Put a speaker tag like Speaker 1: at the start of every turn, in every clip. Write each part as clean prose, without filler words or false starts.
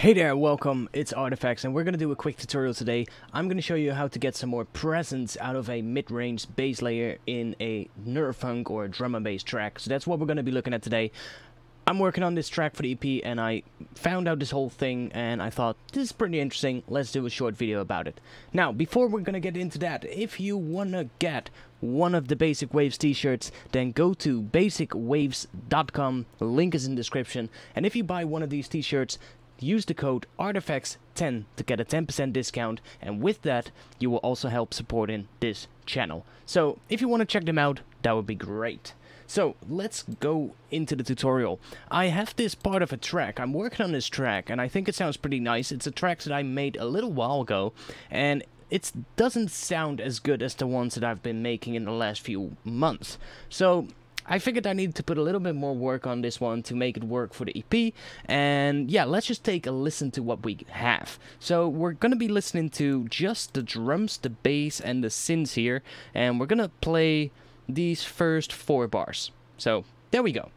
Speaker 1: Hey there, welcome, it's ARTFX, and we're going to do a quick tutorial today. I'm going to show you how to get some more presence out of a mid-range bass layer in a neurofunk or drum and bass track. So that's what we're going to be looking at today. I'm working on this track for the EP and I found out this whole thing and I thought, this is pretty interesting, let's do a short video about it. Now, before we're going to get into that, if you want to get one of the Basic Waves t-shirts, then go to basicwaves.com, link is in the description, and if you buy one of these t-shirts, use the code ARTFX10 to get a 10% discount, and with that, you will also help supporting this channel. So, if you want to check them out, that would be great. So, let's go into the tutorial. I have this part of a track. I'm working on this track, and I think it sounds pretty nice. It's a track that I made a little while ago, and it doesn't sound as good as the ones that I've been making in the last few months. So, I figured I needed to put a little bit more work on this one to make it work for the EP, and yeah, let's just take a listen to what we have. So we're gonna be listening to just the drums, the bass, and the synths here, and we're gonna play these first 4 bars. So there we go.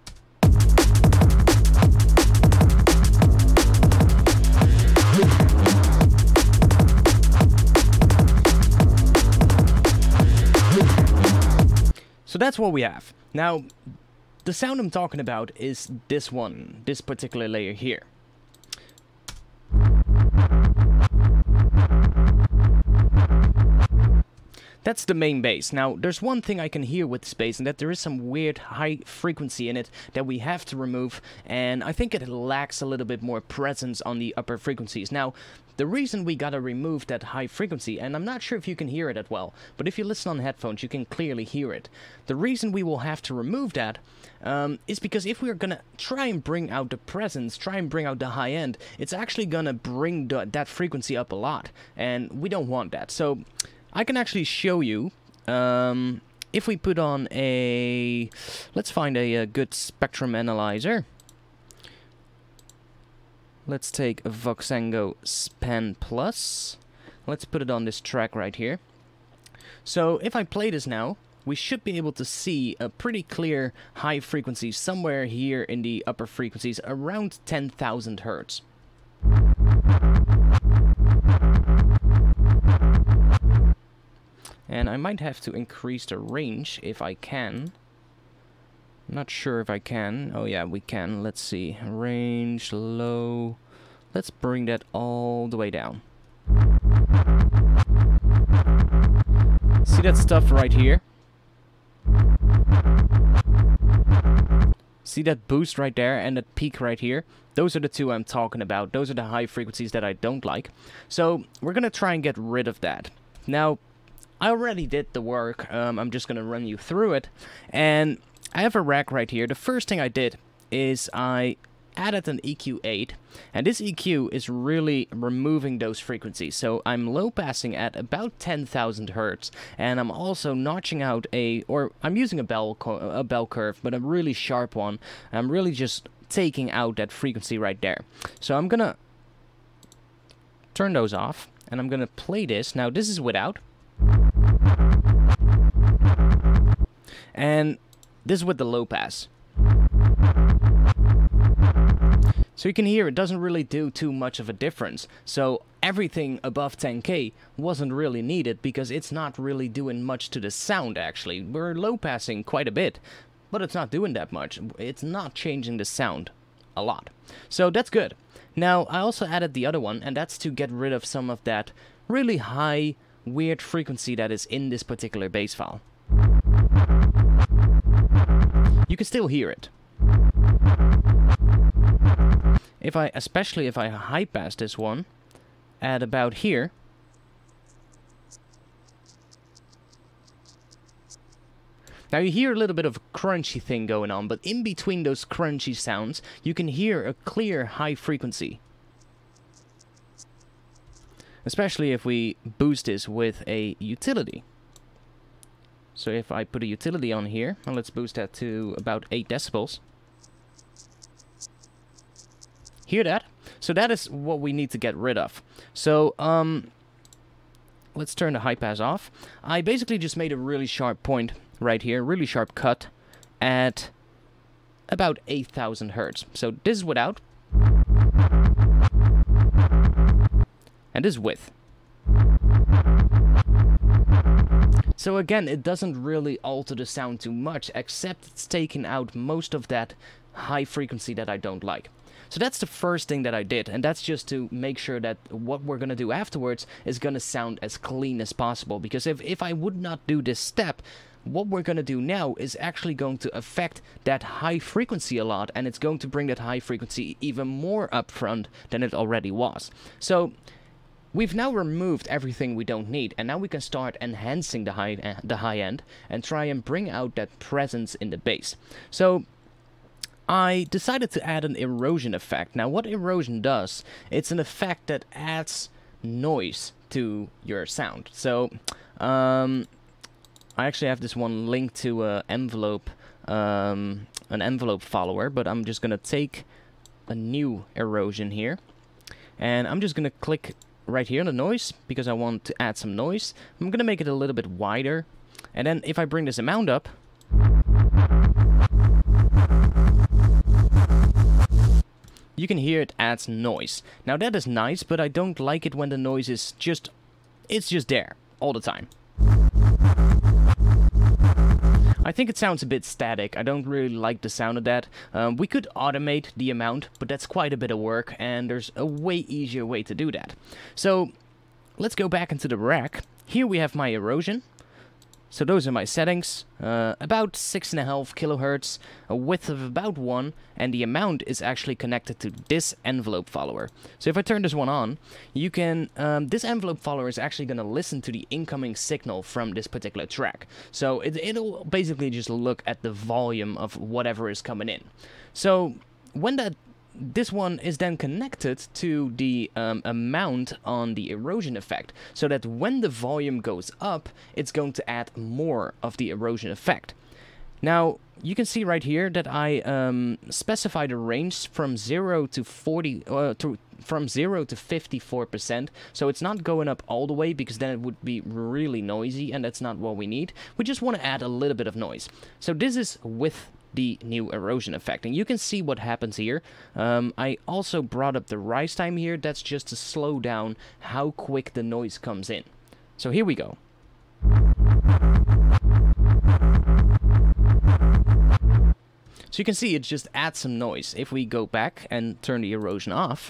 Speaker 1: So that's what we have. Now, the sound I'm talking about is this one, this particular layer here. That's the main bass. Now, there's one thing I can hear with this bass, and that there is some weird high frequency in it that we have to remove, and I think it lacks a little bit more presence on the upper frequencies. Now, the reason we gotta remove that high frequency, and I'm not sure if you can hear it that well, but if you listen on headphones, you can clearly hear it. The reason we will have to remove that is because if we're gonna try and bring out the presence, try and bring out the high end, it's actually gonna bring that frequency up a lot, and we don't want that. So I can actually show you, if we put on a, let's find a good spectrum analyzer. Let's take a Voxengo Span Plus. Let's put it on this track right here. So if I play this now, we should be able to see a pretty clear high frequency somewhere here in the upper frequencies, around 10,000 Hertz. And I might have to increase the range if I can. I'm not sure if I can. Oh yeah, we can. Let's see. Range, low. Let's bring that all the way down. See that stuff right here? See that boost right there and that peak right here? Those are the two I'm talking about. Those are the high frequencies that I don't like. So we're gonna try and get rid of that. Now, I already did the work. I'm just gonna run you through it. And I have a rack right here. The first thing I did is I added an EQ8, and this EQ is really removing those frequencies. So I'm low passing at about 10,000 Hertz, and I'm also notching out I'm using a bell curve, but a really sharp one. I'm really just taking out that frequency right there. So I'm gonna turn those off, and I'm gonna play this. Now this is without, and this is with the low pass. So you can hear it doesn't really do too much of a difference. So everything above 10K wasn't really needed because it's not really doing much to the sound actually. We're low passing quite a bit, but it's not doing that much. It's not changing the sound a lot. So that's good. Now I also added the other one, and that's to get rid of some of that really high, weird frequency that is in this particular bass file. You can still hear it. Especially if I high pass this one at about here. Now you hear a little bit of a crunchy thing going on, but in between those crunchy sounds, you can hear a clear high frequency. Especially if we boost this with a utility. So if I put a utility on here, and let's boost that to about 8 decibels. Hear that? So that is what we need to get rid of. So, let's turn the high pass off. I basically just made a really sharp point right here, really sharp cut at about 8,000 Hertz. So this is without. and this width. So again, it doesn't really alter the sound too much, except it's taking out most of that high frequency that I don't like. So that's the first thing that I did, and that's just to make sure that what we're gonna do afterwards is gonna sound as clean as possible, because if I would not do this step, what we're gonna do now is actually going to affect that high frequency a lot, and it's going to bring that high frequency even more up front than it already was. So we've now removed everything we don't need, and now we can start enhancing the high end and try and bring out that presence in the bass. So I decided to add an erosion effect. Now what erosion does, it's an effect that adds noise to your sound. So I actually have this one linked to an envelope follower, but I'm just gonna take a new erosion here, and I'm just gonna click right here on the noise, because I want to add some noise. I'm gonna make it a little bit wider, and then if I bring this amount up, you can hear it adds noise. Now that is nice, but I don't like it when the noise is just there all the time. I think it sounds a bit static. I don't really like the sound of that. We could automate the amount, but that's quite a bit of work, and there's a way easier way to do that. So let's go back into the rack. Here we have my erosion. So those are my settings, about 6.5 kilohertz, a width of about 1, and the amount is actually connected to this envelope follower. So if I turn this one on, you can, this envelope follower is actually going to listen to the incoming signal from this particular track. So it'll basically just look at the volume of whatever is coming in. So when this one is then connected to the amount on the erosion effect, so that when the volume goes up, it's going to add more of the erosion effect. Now, you can see right here that I specified a range from 0 to 54%, so it's not going up all the way, because then it would be really noisy, and that's not what we need. We just want to add a little bit of noise. So this is with the new erosion effect, and you can see what happens here. I also brought up the rise time here. That's just to slow down how quick the noise comes in. So here we go. So you can see it just adds some noise. If we go back and turn the erosion off,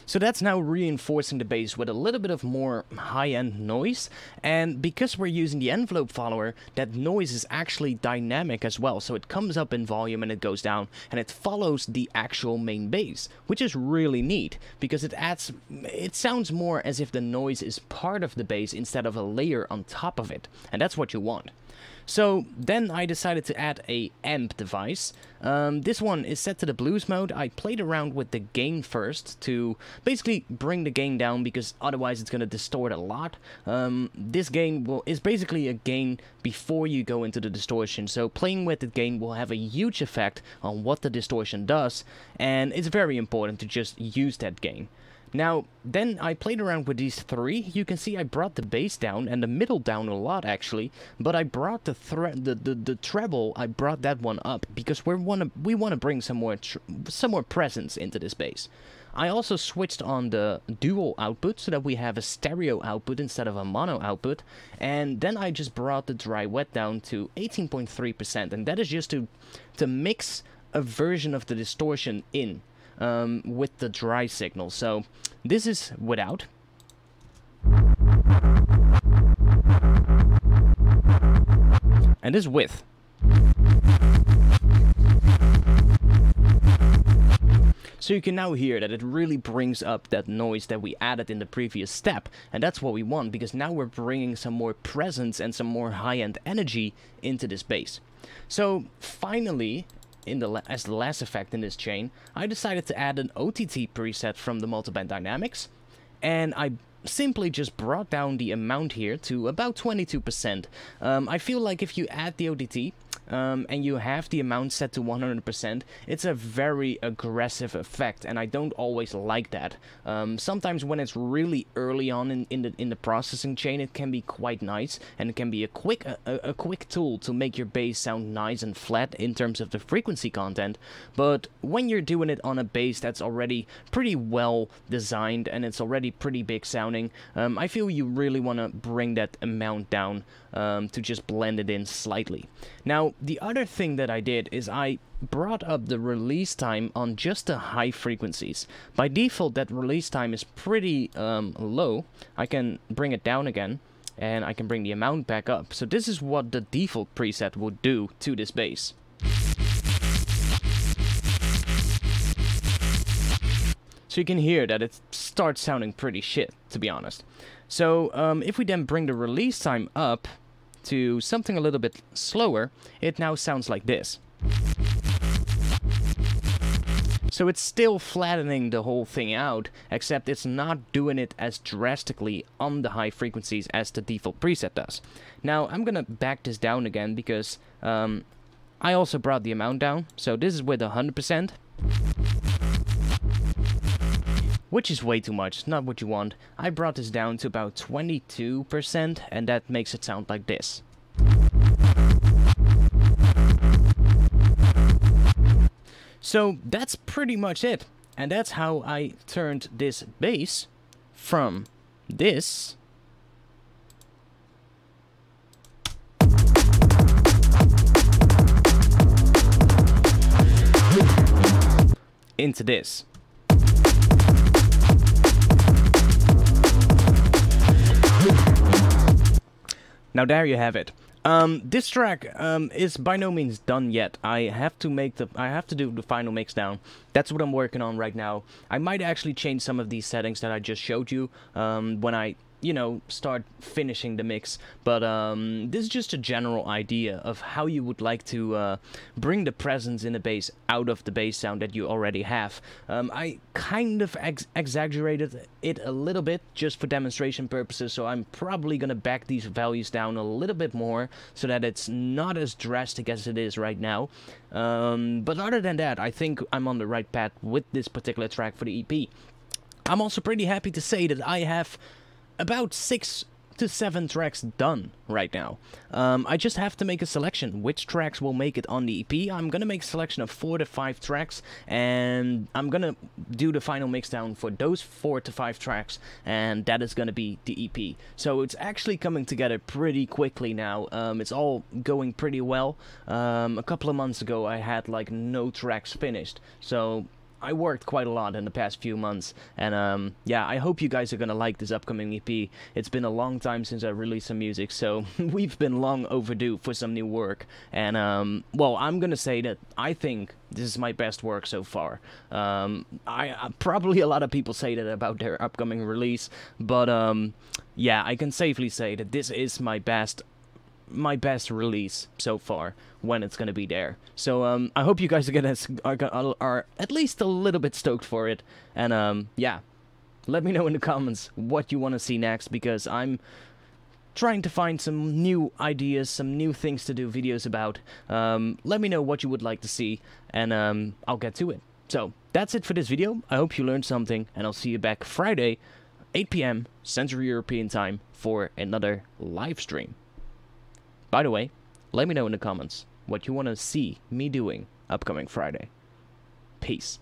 Speaker 1: so that's now reinforcing the bass with a little bit of more high-end noise, and because we're using the envelope follower, that noise is actually dynamic as well, so it comes up in volume and it goes down, and it follows the actual main bass, which is really neat, because it sounds more as if the noise is part of the bass instead of a layer on top of it, and that's what you want. So then I decided to add a amp device. This one is set to the blues mode. I played around with the gain first to basically bring the gain down, because otherwise it's going to distort a lot. This gain is basically a gain before you go into the distortion, so playing with the gain will have a huge effect on what the distortion does, and it's very important to just use that gain. Now, then I played around with these three. You can see I brought the bass down and the middle down a lot, actually, but I brought the treble, I brought that one up, because we want to bring some more presence into this bass. I also switched on the dual output so that we have a stereo output instead of a mono output, and then I just brought the dry wet down to 18.3%, and that is just to mix a version of the distortion in with the dry signal. So this is without. And this with. So you can now hear that it really brings up that noise that we added in the previous step, and that's what we want, because now we're bringing some more presence and some more high-end energy into this bass. So finally, as the last effect in this chain, I decided to add an OTT preset from the Multiband Dynamics, and I simply just brought down the amount here to about 22%. I feel like if you add the OTT, and you have the amount set to 100%, it's a very aggressive effect, and I don't always like that. Sometimes when it's really early on in the processing chain, it can be quite nice, and it can be a quick tool to make your bass sound nice and flat in terms of the frequency content. But when you're doing it on a bass that's already pretty well designed and it's already pretty big sounding, I feel you really want to bring that amount down to just blend it in slightly. Now, the other thing that I did is I brought up the release time on just the high frequencies. By default, that release time is pretty low. I can bring it down again, and I can bring the amount back up. So this is what the default preset would do to this bass. So you can hear that it starts sounding pretty shit, to be honest. So if we then bring the release time up to something a little bit slower, it now sounds like this. So it's still flattening the whole thing out, except it's not doing it as drastically on the high frequencies as the default preset does. Now I'm gonna back this down again because I also brought the amount down. So this is with 100%. Which is way too much, not what you want. I brought this down to about 22%, and that makes it sound like this. So that's pretty much it. And that's how I turned this bass from this into this. Now there you have it. This track is by no means done yet. I have to do the final mix down. That's what I'm working on right now. I might actually change some of these settings that I just showed you when I, you know, start finishing the mix. But this is just a general idea of how you would like to bring the presence in the bass out of the bass sound that you already have. I kind of exaggerated it a little bit just for demonstration purposes, so I'm probably gonna back these values down a little bit more so that it's not as drastic as it is right now. But other than that, I think I'm on the right path with this particular track for the EP. I'm also pretty happy to say that I have about 6 to 7 tracks done right now. I just have to make a selection which tracks will make it on the EP. I'm gonna make a selection of 4 to 5 tracks, and I'm gonna do the final mix down for those 4 to 5 tracks, and that is gonna be the EP. So it's actually coming together pretty quickly now. It's all going pretty well. A couple of months ago I had like no tracks finished, so I worked quite a lot in the past few months, and yeah, I hope you guys are gonna like this upcoming EP. It's been a long time since I released some music, so we've been long overdue for some new work. And well, I'm gonna say that I think this is my best work so far. Probably a lot of people say that about their upcoming release, but yeah, I can safely say that this is my best release so far when it's gonna be there. So I hope you guys are at least a little bit stoked for it, and yeah, let me know in the comments what you want to see next, because I'm trying to find some new ideas, some new things to do videos about. Let me know what you would like to see, and I'll get to it. So that's it for this video. I hope you learned something, and I'll see you back Friday 8 PM Central European time for another live stream. By the way, let me know in the comments what you want to see me doing upcoming Friday. Peace.